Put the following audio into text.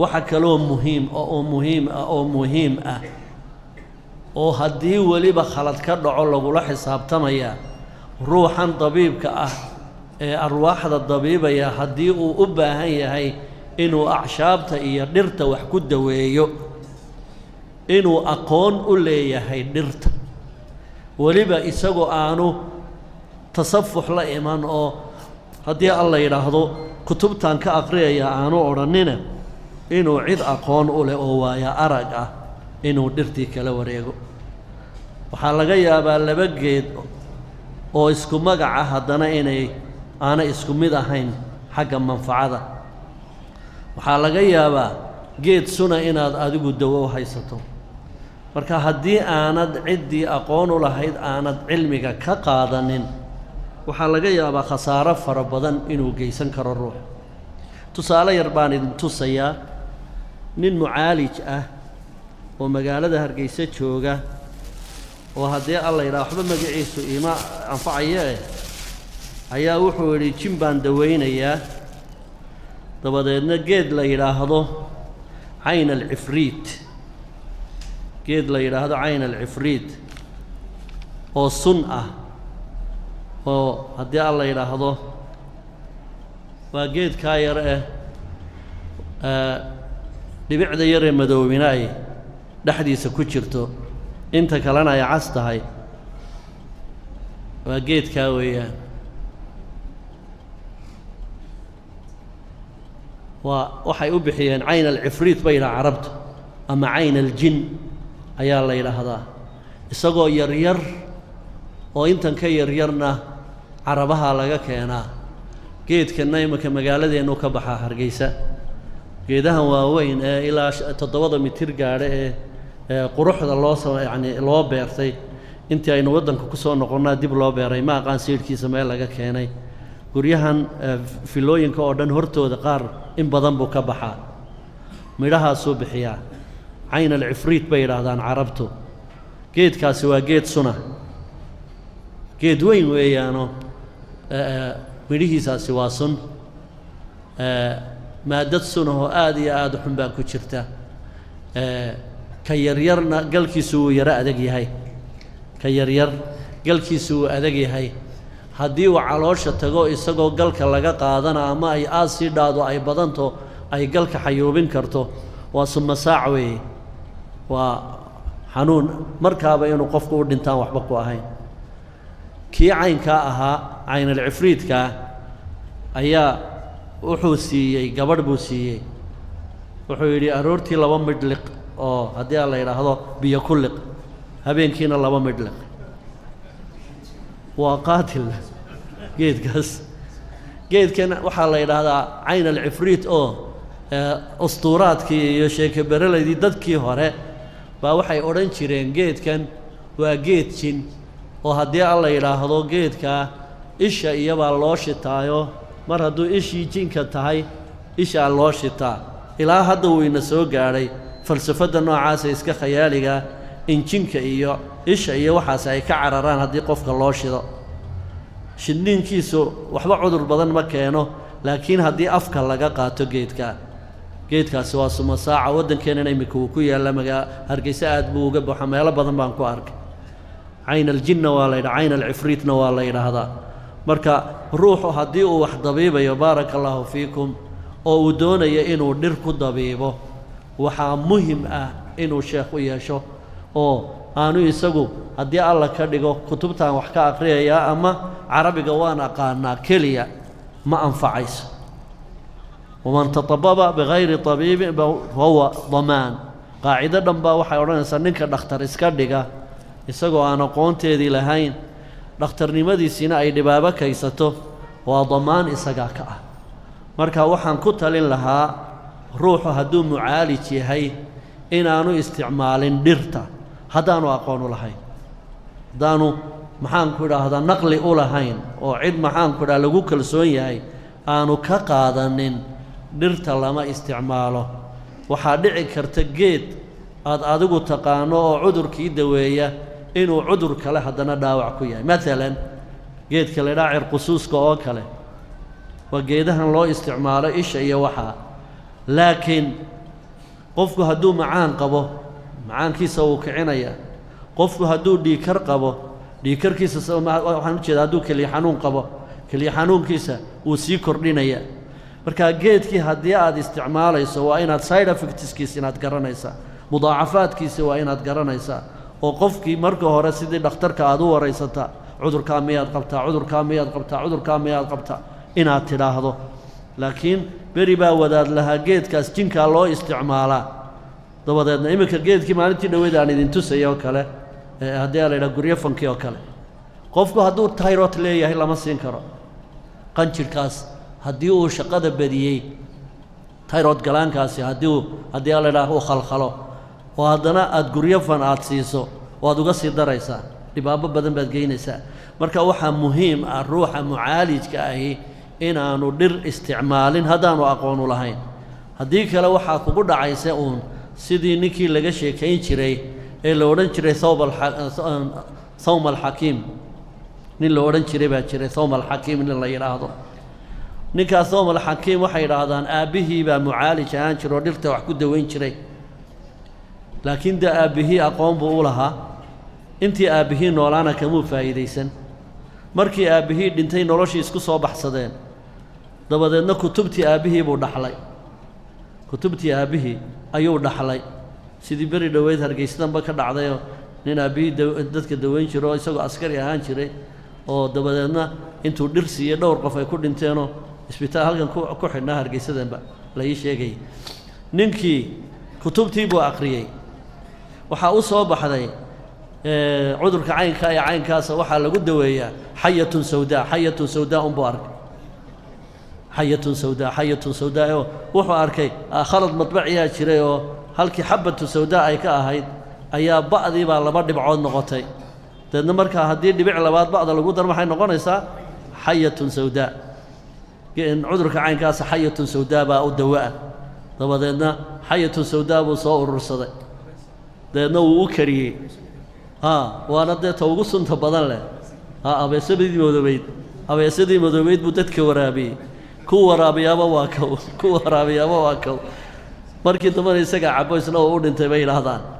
waxa kaloo muhiim ah oo haddii weliba khalad ka dhaco lagula xisaabtamaya ruuxan dabiibka ah ee arwaaxda dabiibaya haddii uu u baahan yahay inuu acshaabta iyo dhirta wax ku daweeyo inuu aqoon u leeyahay dhirta weliba isagoo aanu tasafux la iman oo haddii alla yidhaahdo kutubtan ka aqriyaya aanu odhanina inuu cid aqoon u leh oo waaya arag ah inuu dhirtii kala wareego waxaa laga yaabaa laba geed oo isku magaca haddana aana isku mid ahayn xagga manfacada waxaa laga yaabaa geed suna inaad adigu dawo u haysato marka haddii aanad ciddii aqoon u lahayd aanad cilmiga ka qaadanin waxaa laga yaabaa khasaaro fara badan inuu geysan karo ruux tusaale yar baan idin tusayaa nin mucaalij ah oo magaalada Hargeysa jooga oo haddii alla yidhaah waxba magaciisu iima anfacaya ayaa wuxuu yidhi jin baan dawaynayaa dabadeedna geed la yidhaahdo cayn alcifriit geed la yidhaahdo cayn alcifriit oo sun ah oo haddii alla yidhaahdo waa geedkaa yar dhibicda yar ee madoobina ay dhexdiisa ku jirto inta kalena ay cas tahay waa geedkaa weeyaan waxay u bixiyeen cayn alcifriit bay yidhaha carabtu ama cayn aljin ayaa la yidhaahdaa isagoo yaryar oo intan ka yaryarna carabaha laga keenaa geedkanna imanka magaaladeennu ka baxaa Hargeysa geedahan waaweyn ee ilaa 7 mitir gaadha ee quruxda loo beertay intii aynu waddanka ku soo noqonnaa dib loo beeray ma aqaan siirkiisa meel laga keenay guryahan filooyinka oo dhan hortooda qaar in badan buu ka baxaa midhahaasuu bixiyaa cayn alcifriit bay yidhaahdaan carabtu geedkaasi waa geed suna geed weyn weeyaanoo midhihiisaasi waa sun maadad sunahoo aad iyo aad u xun baa ku jirta ka yaryarna galkiisu wuu yaro adag yahay ka yaryar galkiisu wuu adag yahay haddii uu caloosha tago isagoo galka laga qaadana ama ay aad sii dhaado ay badanto ay galka xayuubin karto waa suma saac weeye waa xanuun markaaba inuu qofku u dhintaan waxba ku ahayn kii caynkaa ahaa cayn alcifriidkaa ayaa wuxuu siiyey gabadh buu siiyey wuxuu yidhi aroortii 2 midh liq oo haddii aan la yidhaahdo biyo ku liq habeenkiina 2 midh liq waa qaatil geedkaas geedkan waxaa la yidhaahdaa cayn alcifriit oo ustuuraadkii iyo sheeke berelaydii dadkii hore baa waxay odhan jireen geedkan waa geed jin oo haddii aan la yidhaahdo geedkaa isha iyabaa loo shitaayo mar hadduu ishii jinka tahay ishaa loo shitaa ilaa hadda wuu ina soo gaadhay falsafadda noocaasa iska khayaaliga in jinka iyo isha iyo waxaas ay ka cararaan haddii qofka loo shido shidniinkiisu waxba cudur badan ma keeno laakiin haddii afka laga qaato geedkaasi waa suma saaca waddankeenana iminka wuu ku yaalla Hargeysa aad buu uga baxo meelo badan baan ku arkay cayn aljinna waa la yidhaha cayn alcifriitna waa la yidhaahdaa marka ruuxu haddii uu wax dabiibayo baaraka allaahu fiikum oo uu doonayo inuu dhir ku dabiibo waxaa muhim ah inuu sheekh u yeesho oo aanu isagu haddii alla ka dhigo kutubtan wax ka aqriyayaa ama carabiga waan aqaanaa keliya ma anfacayso waman tatababa bigayri tabiibin fahuwa damaan qaacido dhan baa waxay odhanaysaa ninka dhakhtar iska dhiga isagoo aan aqoonteedii lahayn dhakhtarnimadiisiina ay dhibaabo kaysato waa damaan isagaa ka ah marka waxaan ku talin lahaa ruuxu hadduu mucaalij yahay inaanu isticmaalin dhirta haddaanu aqoon u lahayn haddaanu maxaanku idhaahdaa naqli u lahayn oo cid maxaanku idhaha lagu kalsoon yahay aanu ka qaadanin dhirta lama isticmaalo waxaa dhici karta geed aad adigu taqaano oo cudurkii daweeya inuu cudur kale haddana dhaawac ku yahay maalan geedka la yidhaha cirqusuuska oo kale waa geedahan loo isticmaalo isha iyo waxaa laakiin qofku hadduu macaan qabo macaankiisa wuu kicinaya qofku hadduu dhiikar qabo dhiikarkiisa waxaan u jeedaa hadduu keliya xanuun qabo keliya xanuunkiisa wuu sii kordhinaya marka geedkii haddii aad isticmaalayso waa inaad side effectskiisa inaad garanaysaa mudaacafaadkiisa waa inaad garanaysaa oo qofkii marka hore sidii dhakhtarka aad u waraysataa cudurkaa miyaad qabtaa cudurkaa miyaad qabtaa cudurkaa miyaad qabtaa inaad tidhaahdo laakiin beri baa wadaad lahaa geedkaas jinkaa loo isticmaalaa dabadeedna iminka geedkii maalintii dhoweyd aan idin tusay oo kale haddii la yidhaha guryo fankii oo kale qofku hadduu tayrot leeyahay lama siin karo qanjirkaas haddii uu shaqada badiyey tayrot galaankaasi haddii la yidhaha uu khalkhalo oo haddana aad guryo fan aad siiso waad uga sii daraysaa dhibaabo badan baad geynaysaa marka waxaa muhiim ah ruuxa mucaalijka ahi inaanu dhir isticmaalin haddaanu aqoonu lahayn haddii kale waxaa kugu dhacaysa uun sidii ninkii laga sheekayn jiray ee la odhan jiray thawm alxakiim nin la odhan jiray baa jiray thawm alxakiim nin la yidhaahdo ninkaas thawm alxakiim waxay yidhaahdaan aabbihii baa mucaalij ahaan jira oo dhirta wax ku daweyn jiray laakiin dee aabbihii aqoon buu u lahaa intii aabbihii noolaana kamuu faa'iidaysan markii aabbihii dhintay noloshii isku soo baxsadeen dabadeedna kutubtii aabbihii buu dhaxlay kutubtii aabbihii ayuu dhaxlay sidii beri dhoweyd hargeysadanba ka dhacdayoo nin aabbihii dadka daweyn jiro oo isagoo askari ahaan jiray oo dabadeedna intuu dhir siiyey dhowr qof ay ku dhinteenoo isbitaal halkan ku xidhnaa hargeysadanba la ii sheegayay ninkii kutubtii buu akhriyey waxaa u soo baxday cudurka caynka ee caynkaasa waxaa lagu daweeyaa xayatun sawdaa unbuu arkay xayatun sawdaa oo wuxuu arkay khalad madbaciyaa jiray oo halkii xabatu sawdaa ay ka ahayd ayaa ba'dii baa laba dhibcood noqotay deedna markaa haddii dhibic labaad ba'da lagu dar maxay noqonaysaa xayatun sawdaa cudurka caynkaasa xayatun sawdaa baa u dawa'a dabadeedna xayatun sawdaa buu soo urursaday dabeedna wuu u kariyey waana dee ta ugu sunta badan leh abeesadii madoobeyd buu dadka waraabiyey ku waraabiyaaba waa kow markii dambana isagaa cabo isna oo u dhintay bay yidhaahdaan